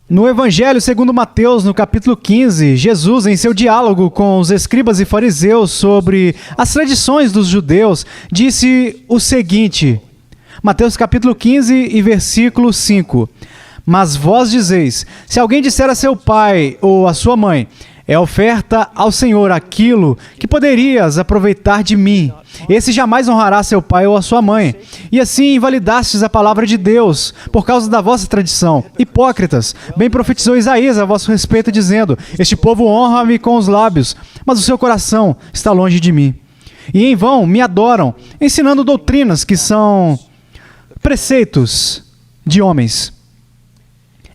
No Evangelho segundo Mateus, no capítulo 15, Jesus, em seu diálogo com os escribas e fariseus sobre as tradições dos judeus, disse o seguinte, Mateus capítulo 15 e versículo 5, mas vós dizeis, se alguém disser a seu pai ou a sua mãe, é oferta ao Senhor aquilo que poderias aproveitar de mim. Esse jamais honrará seu pai ou a sua mãe. E assim invalidastes a palavra de Deus, por causa da vossa tradição. Hipócritas, bem profetizou Isaías a vosso respeito, dizendo, este povo honra-me com os lábios, mas o seu coração está longe de mim. E em vão me adoram, ensinando doutrinas que são preceitos de homens.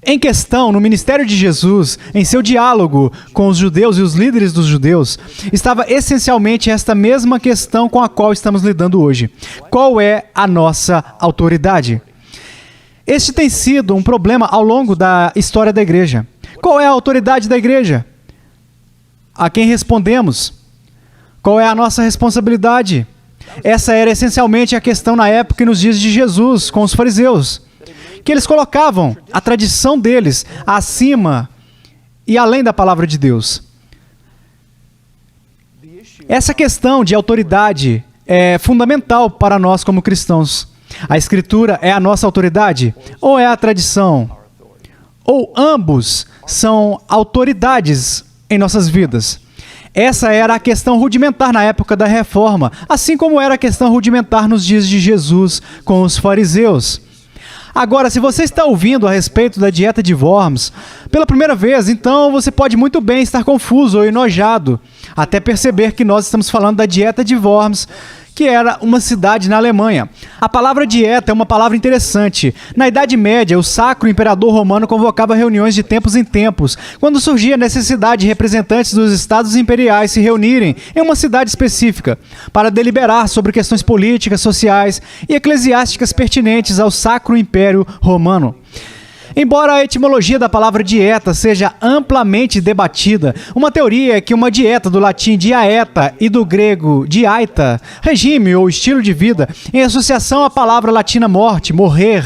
Em questão, no ministério de Jesus, em seu diálogo com os judeus e os líderes dos judeus, estava essencialmente esta mesma questão com a qual estamos lidando hoje. Qual é a nossa autoridade? Este tem sido um problema ao longo da história da igreja. Qual é a autoridade da igreja? A quem respondemos? Qual é a nossa responsabilidade? Essa era essencialmente a questão na época e nos dias de Jesus, com os fariseus, que eles colocavam a tradição deles acima e além da palavra de Deus. Essa questão de autoridade é fundamental para nós como cristãos. A Escritura é a nossa autoridade ou é a tradição? Ou ambos são autoridades em nossas vidas? Essa era a questão rudimentar na época da Reforma, assim como era a questão rudimentar nos dias de Jesus com os fariseus. Agora, se você está ouvindo a respeito da dieta de Worms pela primeira vez, então você pode muito bem estar confuso ou enojado, até perceber que nós estamos falando da dieta de Worms, que era uma cidade na Alemanha. A palavra dieta é uma palavra interessante. Na Idade Média, o Sacro Imperador Romano convocava reuniões de tempos em tempos, quando surgia a necessidade de representantes dos estados imperiais se reunirem em uma cidade específica, para deliberar sobre questões políticas, sociais e eclesiásticas pertinentes ao Sacro Império Romano. Embora a etimologia da palavra dieta seja amplamente debatida, uma teoria é que uma dieta do latim diaeta e do grego diaita, regime ou estilo de vida, em associação à palavra latina morte, morrer,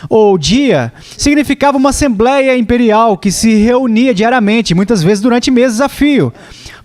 ou dia, significava uma assembleia imperial que se reunia diariamente, muitas vezes durante meses a fio,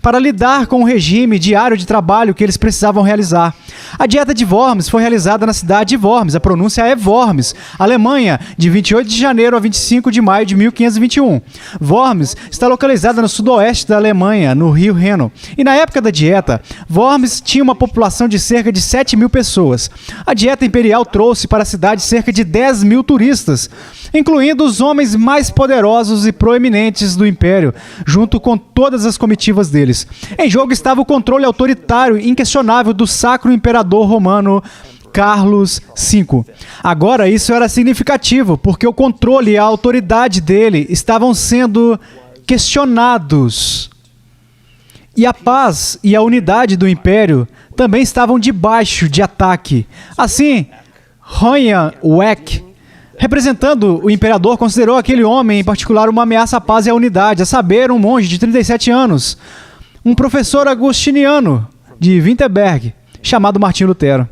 para lidar com o regime diário de trabalho que eles precisavam realizar. A dieta de Worms foi realizada na cidade de Worms, a pronúncia é Worms, Alemanha, de 28 de janeiro a 25 de maio de 1521. Worms está localizada no sudoeste da Alemanha, no rio Reno. E na época da dieta, Worms tinha uma população de cerca de 7.000 pessoas. A dieta imperial trouxe para a cidade cerca de 10.000 turistas, incluindo os homens mais poderosos e proeminentes do império, junto com todas as comitivas deles. Em jogo estava o controle autoritário e inquestionável do Sacro Imperador Romano Carlos V. Agora, isso era significativo, porque o controle e a autoridade dele estavam sendo questionados. E a paz e a unidade do império também estavam debaixo de ataque. Assim, Honyan Weck, representando o imperador, considerou aquele homem em particular uma ameaça à paz e à unidade, a saber, um monge de 37 anos, um professor agostiniano de Wittenberg, chamado Martinho Lutero.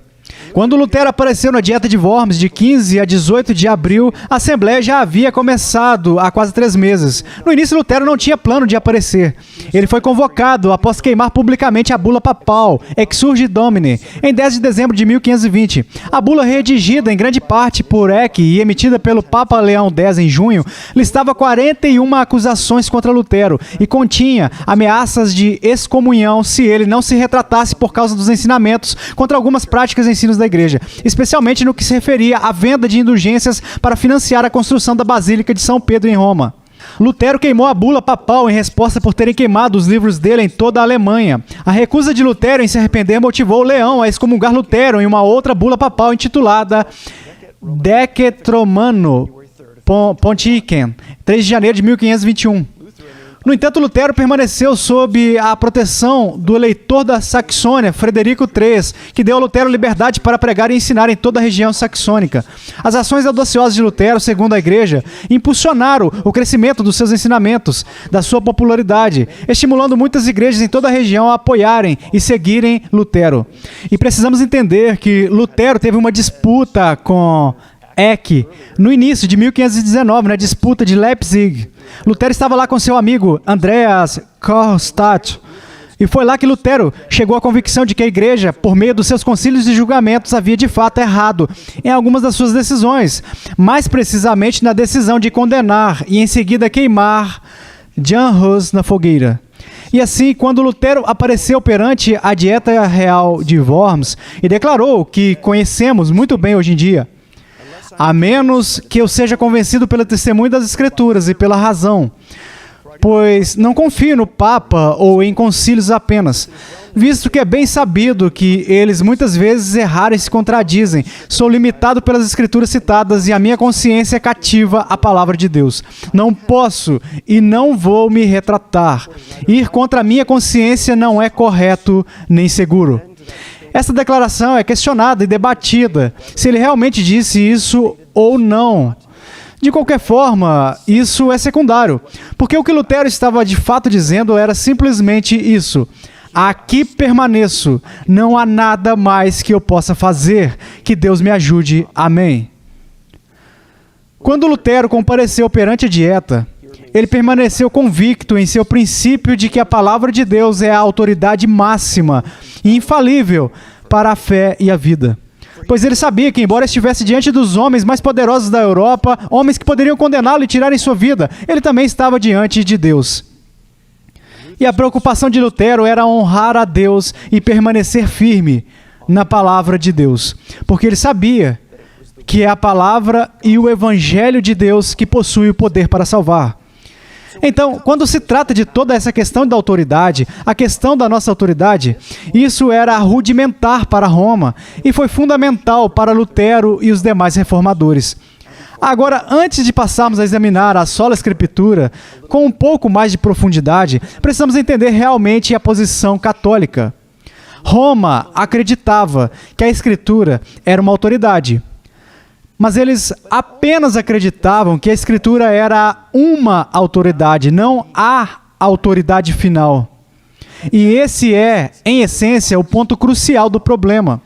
Quando Lutero apareceu na dieta de Worms de 15 a 18 de abril, a Assembleia já havia começado há quase 3 meses. No início, Lutero não tinha plano de aparecer. Ele foi convocado após queimar publicamente a bula papal, Exsurge Domini, em 10 de dezembro de 1520. A bula, redigida em grande parte por Eck e emitida pelo Papa Leão X em junho, listava 41 acusações contra Lutero e continha ameaças de excomunhão se ele não se retratasse por causa dos ensinamentos contra algumas práticas e ensinos da igreja, especialmente no que se referia à venda de indulgências para financiar a construção da Basílica de São Pedro em Roma. Lutero queimou a bula papal em resposta por terem queimado os livros dele em toda a Alemanha. A recusa de Lutero em se arrepender motivou Leão a excomungar Lutero em uma outra bula papal intitulada Decet Romano Ponticem, 3 de janeiro de 1521. No entanto, Lutero permaneceu sob a proteção do eleitor da Saxônia, Frederico III, que deu a Lutero liberdade para pregar e ensinar em toda a região saxônica. As ações audaciosas de Lutero, segundo a Igreja, impulsionaram o crescimento dos seus ensinamentos, da sua popularidade, estimulando muitas igrejas em toda a região a apoiarem e seguirem Lutero. E precisamos entender que Lutero teve uma disputa com Eck, no início de 1519, na disputa de Leipzig. Lutero estava lá com seu amigo Andreas Karlstadt. E foi lá que Lutero chegou à convicção de que a igreja, por meio dos seus concílios e julgamentos, havia de fato errado em algumas das suas decisões, mais precisamente na decisão de condenar e em seguida queimar Jan Hus na fogueira. E assim, quando Lutero apareceu perante a Dieta Real de Worms e declarou o que conhecemos muito bem hoje em dia: a menos que eu seja convencido pelo testemunho das Escrituras e pela razão, pois não confio no Papa ou em concílios apenas, visto que é bem sabido que eles muitas vezes erraram e se contradizem. Sou limitado pelas Escrituras citadas e a minha consciência cativa a palavra de Deus. Não posso e não vou me retratar. Ir contra a minha consciência não é correto nem seguro. Essa declaração é questionada e debatida, se ele realmente disse isso ou não. De qualquer forma, isso é secundário, porque o que Lutero estava de fato dizendo era simplesmente isso: aqui permaneço, não há nada mais que eu possa fazer, que Deus me ajude, amém. Quando Lutero compareceu perante a Dieta, ele permaneceu convicto em seu princípio de que a palavra de Deus é a autoridade máxima e infalível para a fé e a vida. Pois ele sabia que, embora estivesse diante dos homens mais poderosos da Europa, homens que poderiam condená-lo e tirarem sua vida, ele também estava diante de Deus. E a preocupação de Lutero era honrar a Deus e permanecer firme na palavra de Deus, porque ele sabia que é a palavra e o Evangelho de Deus que possui o poder para salvar. Então, quando se trata de toda essa questão da autoridade, a questão da nossa autoridade, isso era rudimentar para Roma e foi fundamental para Lutero e os demais reformadores. Agora, antes de passarmos a examinar a sola Escritura com um pouco mais de profundidade, precisamos entender realmente a posição católica. Roma acreditava que a Escritura era uma autoridade, mas eles apenas acreditavam que a Escritura era uma autoridade, não a autoridade final. E esse é, em essência, o ponto crucial do problema.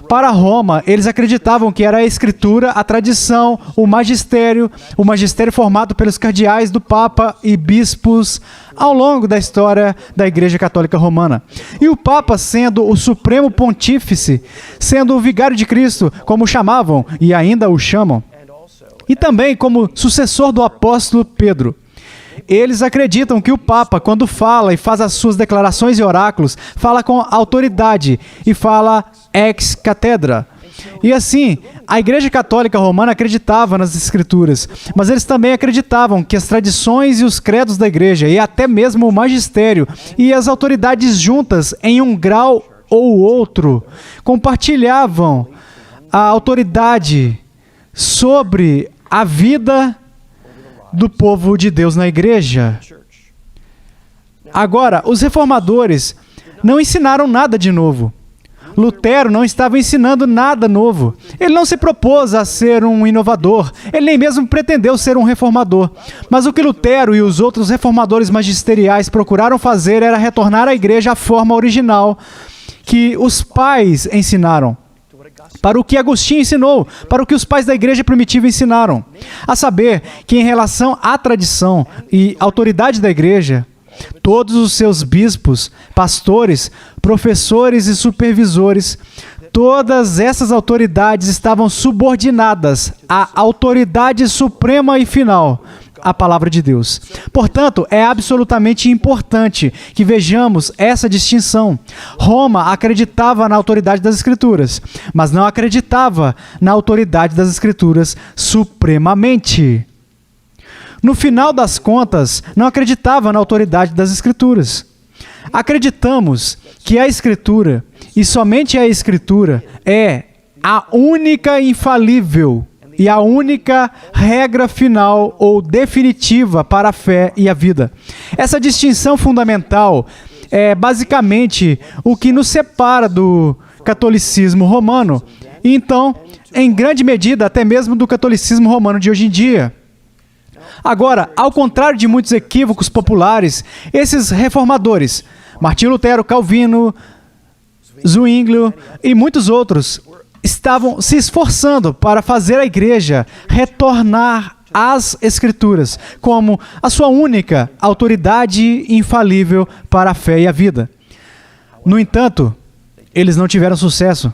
Para Roma, eles acreditavam que era a Escritura, a tradição, o magistério formado pelos cardeais do Papa e bispos ao longo da história da Igreja Católica Romana. E o Papa sendo o supremo pontífice, sendo o vigário de Cristo, como o chamavam e ainda o chamam, e também como sucessor do apóstolo Pedro. Eles acreditam que o Papa, quando fala e faz as suas declarações e oráculos, fala com autoridade e fala ex cathedra. E assim, a Igreja Católica Romana acreditava nas Escrituras, mas eles também acreditavam que as tradições e os credos da Igreja, e até mesmo o magistério e as autoridades juntas, em um grau ou outro, compartilhavam a autoridade sobre a vida do povo de Deus na igreja. Agora, os reformadores não ensinaram nada de novo. Lutero não estava ensinando nada novo. Ele não se propôs a ser um inovador. Ele nem mesmo pretendeu ser um reformador. Mas o que Lutero e os outros reformadores magisteriais procuraram fazer era retornar à igreja à forma original que os pais ensinaram, para o que Agostinho ensinou, para o que os pais da igreja primitiva ensinaram. A saber, que em relação à tradição e autoridade da igreja, todos os seus bispos, pastores, professores e supervisores, todas essas autoridades estavam subordinadas à autoridade suprema e final, a palavra de Deus. Portanto, é absolutamente importante que vejamos essa distinção. Roma acreditava na autoridade das Escrituras, mas não acreditava na autoridade das Escrituras supremamente. No final das contas, não acreditava na autoridade das Escrituras. Acreditamos que a Escritura, e somente a Escritura, é a única infalível e a única regra final ou definitiva para a fé e a vida. Essa distinção fundamental é basicamente o que nos separa do catolicismo romano e então, em grande medida, até mesmo do catolicismo romano de hoje em dia. Agora, ao contrário de muitos equívocos populares, esses reformadores, Martinho Lutero, Calvino, Zwinglio e muitos outros, estavam se esforçando para fazer a igreja retornar às Escrituras como a sua única autoridade infalível para a fé e a vida. No entanto, eles não tiveram sucesso.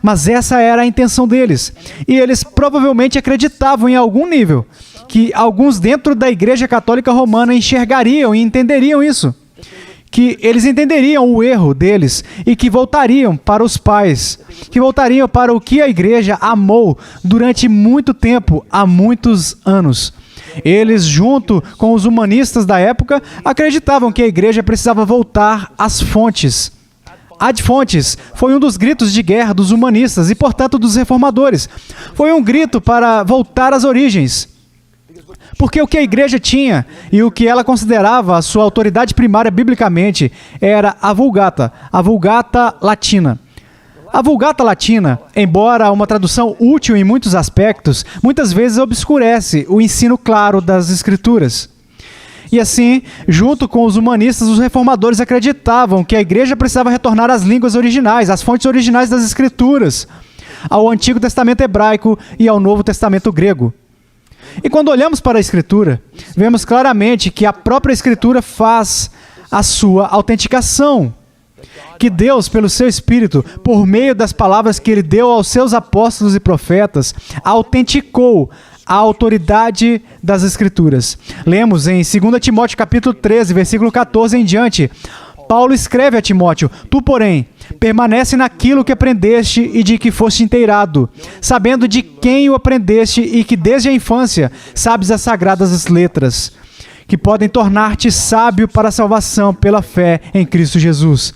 Mas essa era a intenção deles. E eles provavelmente acreditavam em algum nível que alguns dentro da Igreja Católica Romana enxergariam e entenderiam isso. Que eles entenderiam o erro deles e que voltariam para os pais, que voltariam para o que a igreja amou durante muito tempo, há muitos anos. Eles, junto com os humanistas da época, acreditavam que a igreja precisava voltar às fontes. Ad fontes foi um dos gritos de guerra dos humanistas e, portanto, dos reformadores. Foi um grito para voltar às origens. Porque o que a igreja tinha e o que ela considerava a sua autoridade primária biblicamente era a Vulgata Latina. A Vulgata Latina, embora uma tradução útil em muitos aspectos, muitas vezes obscurece o ensino claro das Escrituras. E assim, junto com os humanistas, os reformadores acreditavam que a igreja precisava retornar às línguas originais, às fontes originais das Escrituras, ao Antigo Testamento hebraico e ao Novo Testamento grego. E quando olhamos para a Escritura, vemos claramente que a própria Escritura faz a sua autenticação. Que Deus, pelo seu Espírito, por meio das palavras que Ele deu aos seus apóstolos e profetas, autenticou a autoridade das Escrituras. Lemos em 2 Timóteo capítulo 13, versículo 14 em diante. Paulo escreve a Timóteo: Tu, porém, permanece naquilo que aprendeste e de que foste inteirado, sabendo de quem o aprendeste e que desde a infância sabes as sagradas letras, que podem tornar-te sábio para a salvação pela fé em Cristo Jesus.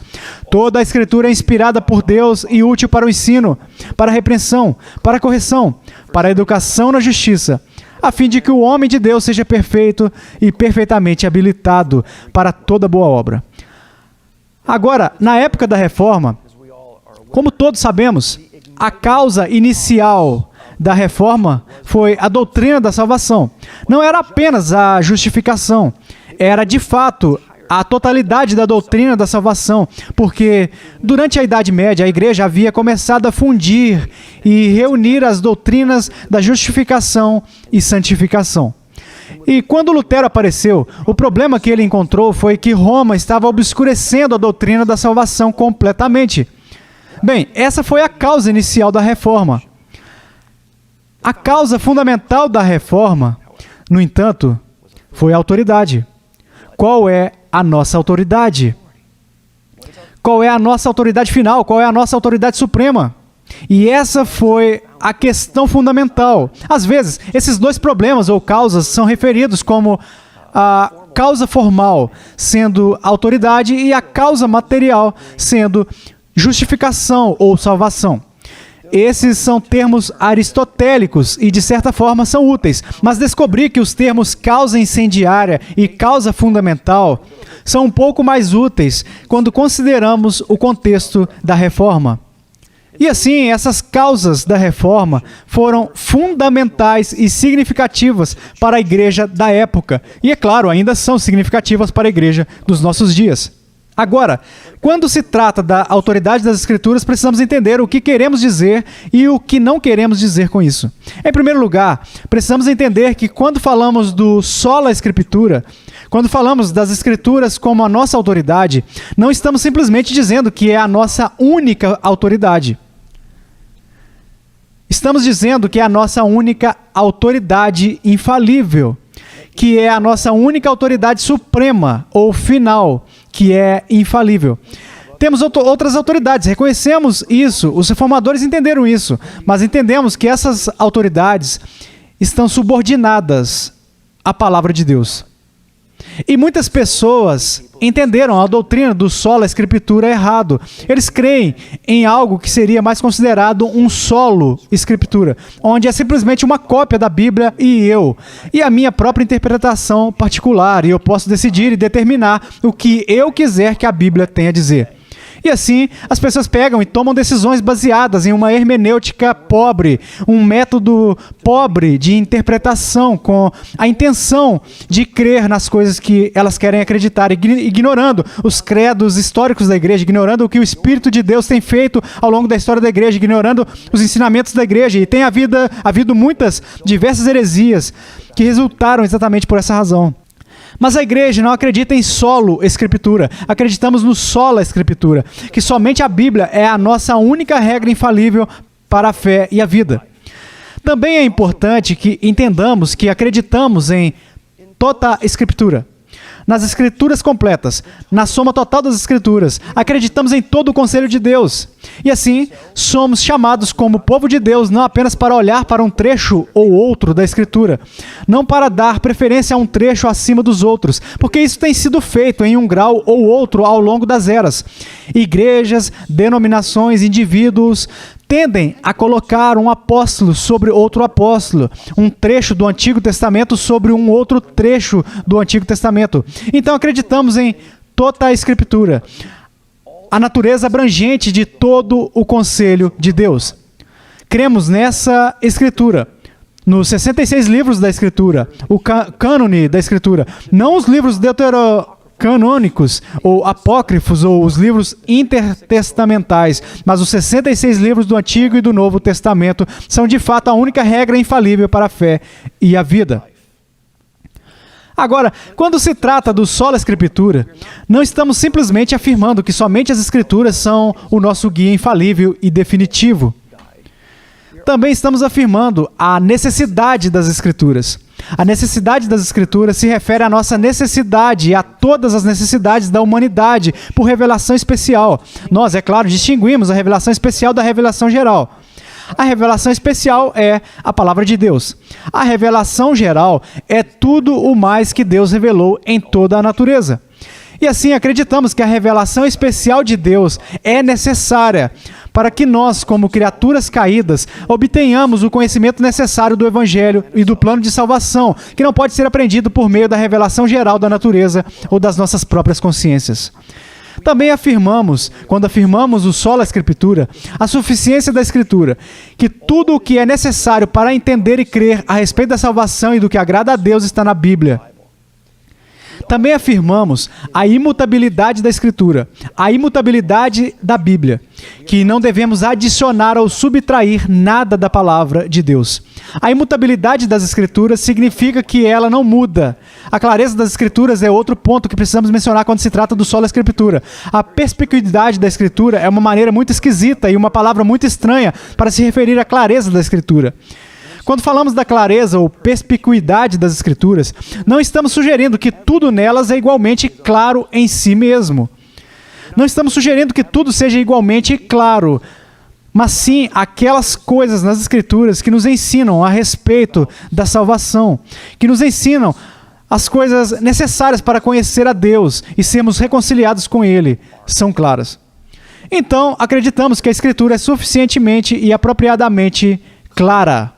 Toda a Escritura é inspirada por Deus e útil para o ensino, para a repreensão, para a correção, para a educação na justiça, a fim de que o homem de Deus seja perfeito e perfeitamente habilitado para toda boa obra. Agora, na época da Reforma, como todos sabemos, a causa inicial da Reforma foi a doutrina da salvação. Não era apenas a justificação, era de fato a totalidade da doutrina da salvação, porque durante a Idade Média a igreja havia começado a fundir e reunir as doutrinas da justificação e santificação. E quando Lutero apareceu, o problema que ele encontrou foi que Roma estava obscurecendo a doutrina da salvação completamente. Bem, essa foi a causa inicial da Reforma. A causa fundamental da Reforma, no entanto, foi a autoridade. Qual é a nossa autoridade? Qual é a nossa autoridade final? Qual é a nossa autoridade suprema? E essa foi a questão fundamental. Às vezes, esses dois problemas ou causas são referidos como a causa formal, sendo autoridade, e a causa material, sendo justificação ou salvação. Esses são termos aristotélicos e, de certa forma, são úteis, mas descobri que os termos causa incendiária e causa fundamental são um pouco mais úteis quando consideramos o contexto da Reforma. E assim, essas causas da Reforma foram fundamentais e significativas para a igreja da época. E, é claro, ainda são significativas para a igreja dos nossos dias. Agora, quando se trata da autoridade das Escrituras, precisamos entender o que queremos dizer e o que não queremos dizer com isso. Em primeiro lugar, precisamos entender que quando falamos do sola Escritura, quando falamos das Escrituras como a nossa autoridade, não estamos simplesmente dizendo que é a nossa única autoridade. Estamos dizendo que é a nossa única autoridade infalível, que é a nossa única autoridade suprema ou final, que é infalível. Temos outras autoridades, reconhecemos isso, os reformadores entenderam isso, mas entendemos que essas autoridades estão subordinadas à palavra de Deus. E muitas pessoas entenderam a doutrina do sola Escritura errado. Eles creem em algo que seria mais considerado um solo Escritura, onde é simplesmente uma cópia da Bíblia e a minha própria interpretação particular, e eu posso decidir e determinar o que eu quiser que a Bíblia tenha a dizer. E assim, as pessoas pegam e tomam decisões baseadas em uma hermenêutica pobre, um método pobre de interpretação, com a intenção de crer nas coisas que elas querem acreditar, ignorando os credos históricos da igreja, ignorando o que o Espírito de Deus tem feito ao longo da história da igreja, ignorando os ensinamentos da igreja. E tem havido muitas, diversas heresias que resultaram exatamente por essa razão. Mas a igreja não acredita em solo escritura. Acreditamos no sola escritura, que somente a Bíblia é a nossa única regra infalível para a fé e a vida. Também é importante que entendamos que acreditamos em toda a escritura, nas escrituras completas, na soma total das escrituras. Acreditamos em todo o conselho de Deus. E assim, somos chamados como povo de Deus não apenas para olhar para um trecho ou outro da escritura, não para dar preferência a um trecho acima dos outros, porque isso tem sido feito em um grau ou outro ao longo das eras. Igrejas, denominações, indivíduos tendem a colocar um apóstolo sobre outro apóstolo, um trecho do Antigo Testamento sobre um outro trecho do Antigo Testamento. Então acreditamos em toda a Escritura, a natureza abrangente de todo o conselho de Deus. Cremos nessa Escritura, nos 66 livros da Escritura, o cânone da Escritura, não os livros deuterocanônicos ou apócrifos ou os livros intertestamentais, mas os 66 livros do Antigo e do Novo Testamento são de fato a única regra infalível para a fé e a vida. Agora, quando se trata do sola escritura, não estamos simplesmente afirmando que somente as escrituras são o nosso guia infalível e definitivo. Também estamos afirmando a necessidade das escrituras. A necessidade das escrituras se refere à nossa necessidade e a todas as necessidades da humanidade por revelação especial. Nós, é claro, distinguimos a revelação especial da revelação geral. A revelação especial é a palavra de Deus. A revelação geral é tudo o mais que Deus revelou em toda a natureza. E assim acreditamos que a revelação especial de Deus é necessária para que nós, como criaturas caídas, obtenhamos o conhecimento necessário do Evangelho e do plano de salvação, que não pode ser aprendido por meio da revelação geral da natureza ou das nossas próprias consciências. Também afirmamos, quando afirmamos o sola escritura, a suficiência da Escritura, que tudo o que é necessário para entender e crer a respeito da salvação e do que agrada a Deus está na Bíblia. Também afirmamos a imutabilidade da Escritura, a imutabilidade da Bíblia, que não devemos adicionar ou subtrair nada da palavra de Deus. A imutabilidade das Escrituras significa que ela não muda. A clareza das Escrituras é outro ponto que precisamos mencionar quando se trata do sola escritura. A perspicuidade da Escritura é uma maneira muito esquisita e uma palavra muito estranha para se referir à clareza da Escritura. Quando falamos da clareza ou perspicuidade das Escrituras, não estamos sugerindo que tudo nelas é igualmente claro em si mesmo. Não estamos sugerindo que tudo seja igualmente claro, mas sim aquelas coisas nas Escrituras que nos ensinam a respeito da salvação, que nos ensinam as coisas necessárias para conhecer a Deus e sermos reconciliados com Ele, são claras. Então, acreditamos que a Escritura é suficientemente e apropriadamente clara.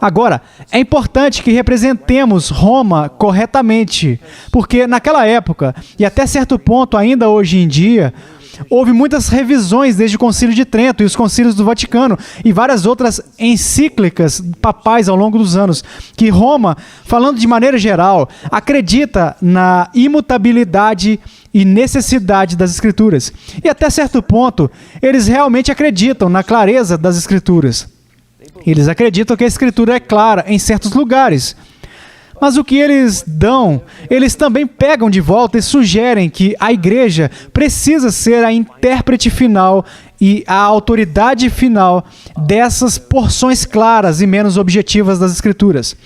Agora, é importante que representemos Roma corretamente, porque naquela época, e até certo ponto ainda hoje em dia, houve muitas revisões desde o Concílio de Trento e os concílios do Vaticano e várias outras encíclicas papais ao longo dos anos, que Roma, falando de maneira geral, acredita na imutabilidade e necessidade das Escrituras. E até certo ponto, eles realmente acreditam na clareza das Escrituras. Eles acreditam que a Escritura é clara em certos lugares. Mas o que eles dão, eles também pegam de volta e sugerem que a igreja precisa ser a intérprete final e a autoridade final dessas porções claras e menos objetivas das Escrituras.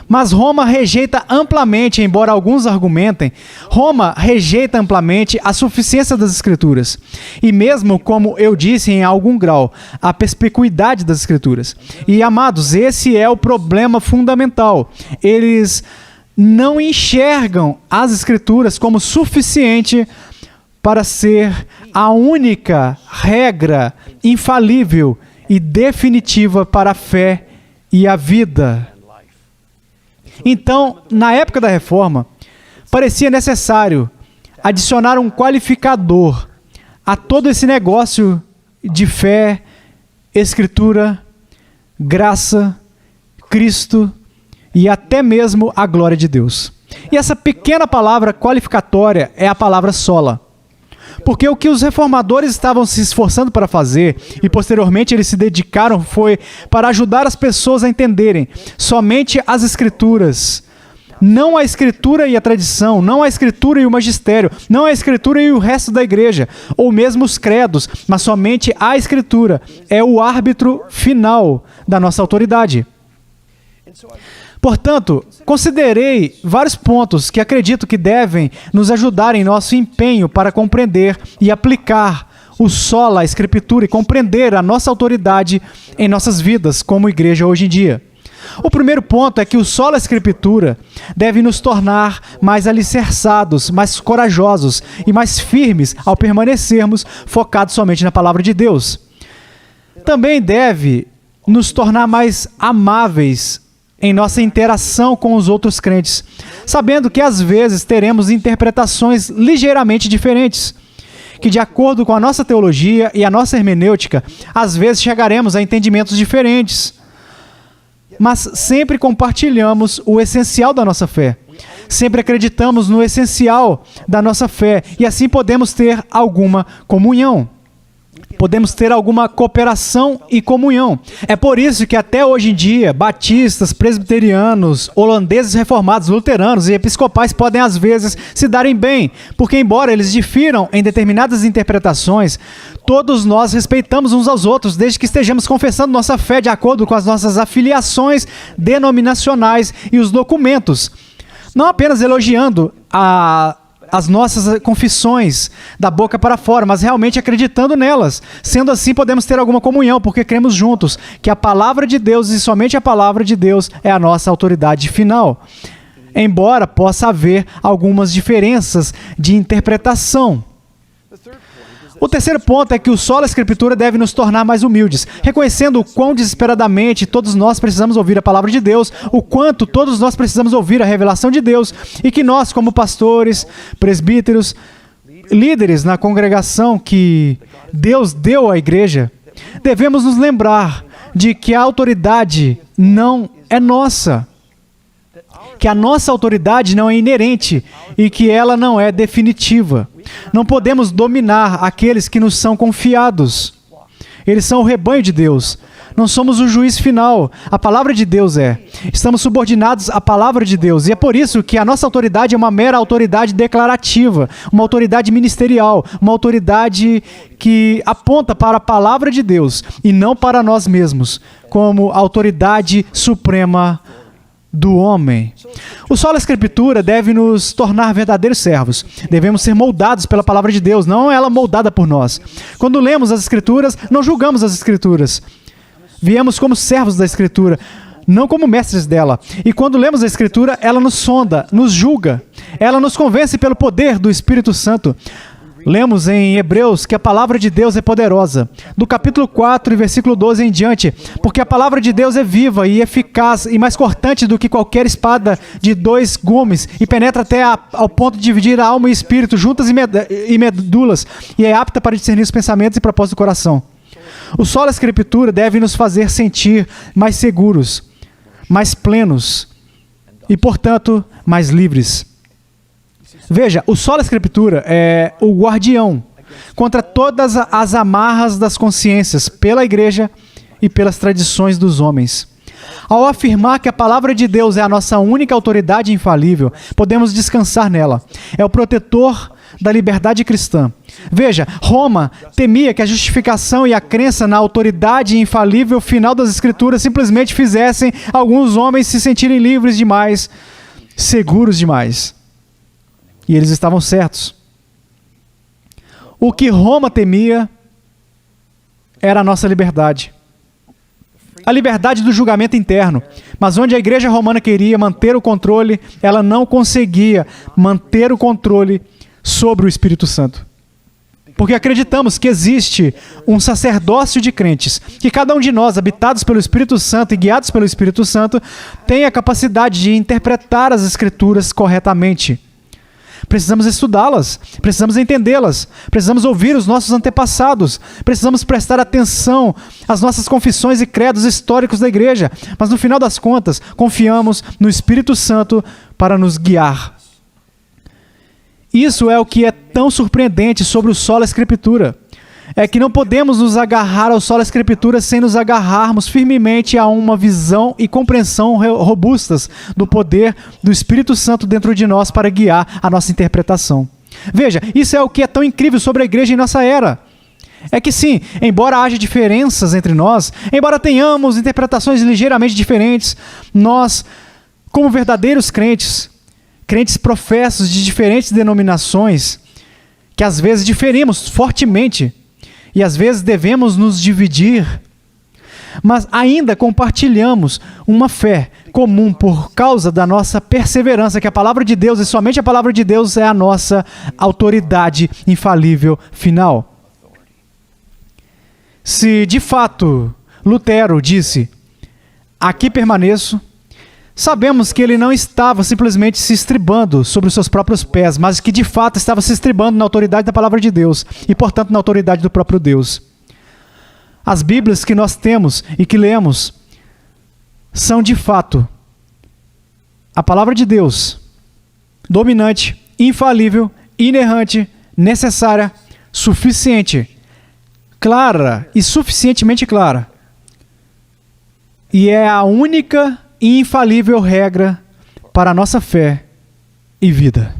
Mas Roma rejeita amplamente, embora alguns argumentem, Roma rejeita amplamente a suficiência das Escrituras. E mesmo, como eu disse em algum grau, a perspicuidade das Escrituras. E, amados, esse é o problema fundamental. Eles não enxergam as Escrituras como suficiente para ser a única regra infalível e definitiva para a fé e a vida. Então, na época da Reforma, parecia necessário adicionar um qualificador a todo esse negócio de fé, Escritura, graça, Cristo e até mesmo a glória de Deus. E essa pequena palavra qualificatória é a palavra sola. Porque o que os reformadores estavam se esforçando para fazer, e posteriormente eles se dedicaram, foi para ajudar as pessoas a entenderem somente as Escrituras. Não a Escritura e a tradição, não a Escritura e o magistério, não a Escritura e o resto da igreja, ou mesmo os credos, mas somente a Escritura é o árbitro final da nossa autoridade. Portanto, considerei vários pontos que acredito que devem nos ajudar em nosso empenho para compreender e aplicar o sola Escritura e compreender a nossa autoridade em nossas vidas como igreja hoje em dia. O primeiro ponto é que o sola Escritura deve nos tornar mais alicerçados, mais corajosos e mais firmes ao permanecermos focados somente na palavra de Deus. Também deve nos tornar mais amáveis em nossa interação com os outros crentes, sabendo que às vezes teremos interpretações ligeiramente diferentes, que de acordo com a nossa teologia e a nossa hermenêutica, às vezes chegaremos a entendimentos diferentes. Mas sempre compartilhamos o essencial da nossa fé. Sempre acreditamos no essencial da nossa fé e assim podemos ter alguma comunhão. Podemos ter alguma cooperação e comunhão. É por isso que até hoje em dia, batistas, presbiterianos, holandeses reformados, luteranos e episcopais podem às vezes se darem bem, porque embora eles difiram em determinadas interpretações, todos nós respeitamos uns aos outros, desde que estejamos confessando nossa fé de acordo com as nossas afiliações denominacionais e os documentos. Não apenas elogiando as nossas confissões da boca para fora, mas realmente acreditando nelas. Sendo assim, podemos ter alguma comunhão, porque cremos juntos que a palavra de Deus e somente a palavra de Deus é a nossa autoridade final. Embora possa haver algumas diferenças de interpretação. O terceiro ponto é que o sola Escritura deve nos tornar mais humildes, reconhecendo o quão desesperadamente todos nós precisamos ouvir a palavra de Deus, o quanto todos nós precisamos ouvir a revelação de Deus, e que nós, como pastores, presbíteros, líderes na congregação que Deus deu à igreja, devemos nos lembrar de que a autoridade não é nossa, que a nossa autoridade não é inerente e que ela não é definitiva. Não podemos dominar aqueles que nos são confiados. Eles são o rebanho de Deus. Não somos o juiz final. A palavra de Deus é. Estamos subordinados à palavra de Deus. E é por isso que a nossa autoridade é uma mera autoridade declarativa, uma autoridade ministerial, uma autoridade que aponta para a palavra de Deus e não para nós mesmos, como autoridade suprema do homem. O sola Escritura deve nos tornar verdadeiros servos. Devemos ser moldados pela palavra de Deus, não ela moldada por nós. Quando lemos as Escrituras, não julgamos as Escrituras. Viemos como servos da Escritura, não como mestres dela. E quando lemos a Escritura, ela nos sonda, nos julga. Ela nos convence pelo poder do Espírito Santo. Lemos em Hebreus que a palavra de Deus é poderosa. Do capítulo 4 e versículo 12 em diante, porque a palavra de Deus é viva e eficaz e mais cortante do que qualquer espada de 2 gumes e penetra até ao ponto de dividir a alma e espírito, juntas e medulas, e é apta para discernir os pensamentos e propósitos do coração. O sola Escritura deve nos fazer sentir mais seguros, mais plenos e, portanto, mais livres. Veja, o sola Escritura é o guardião contra todas as amarras das consciências pela igreja e pelas tradições dos homens. Ao afirmar que a palavra de Deus é a nossa única autoridade infalível, podemos descansar nela. É o protetor da liberdade cristã. Veja, Roma temia que a justificação e a crença na autoridade infalível final das Escrituras simplesmente fizessem alguns homens se sentirem livres demais, seguros demais. E eles estavam certos. O que Roma temia era a nossa liberdade. A liberdade do julgamento interno. Mas onde a igreja romana queria manter o controle, ela não conseguia manter o controle sobre o Espírito Santo. Porque acreditamos que existe um sacerdócio de crentes, que cada um de nós, habitados pelo Espírito Santo e guiados pelo Espírito Santo, tem a capacidade de interpretar as Escrituras corretamente. Precisamos estudá-las, precisamos entendê-las, precisamos ouvir os nossos antepassados, precisamos prestar atenção às nossas confissões e credos históricos da igreja, mas no final das contas, confiamos no Espírito Santo para nos guiar. Isso é o que é tão surpreendente sobre o Sola Escritura. É que não podemos nos agarrar ao Sola Escritura sem nos agarrarmos firmemente a uma visão e compreensão robustas do poder do Espírito Santo dentro de nós para guiar a nossa interpretação. Veja, isso é o que é tão incrível sobre a igreja em nossa era. É que sim, embora haja diferenças entre nós, embora tenhamos interpretações ligeiramente diferentes, nós, como verdadeiros crentes professos de diferentes denominações, que às vezes diferimos fortemente, e às vezes devemos nos dividir, mas ainda compartilhamos uma fé comum por causa da nossa perseverança, que a palavra de Deus, e somente a palavra de Deus, é a nossa autoridade infalível final. Se de fato Lutero disse, aqui permaneço, sabemos que ele não estava simplesmente se estribando sobre os seus próprios pés, mas que de fato estava se estribando na autoridade da palavra de Deus e, portanto, na autoridade do próprio Deus. As Bíblias que nós temos e que lemos são de fato a palavra de Deus, dominante, infalível, inerrante, necessária, suficiente, clara e suficientemente clara. E é a única e infalível regra para a nossa fé e vida.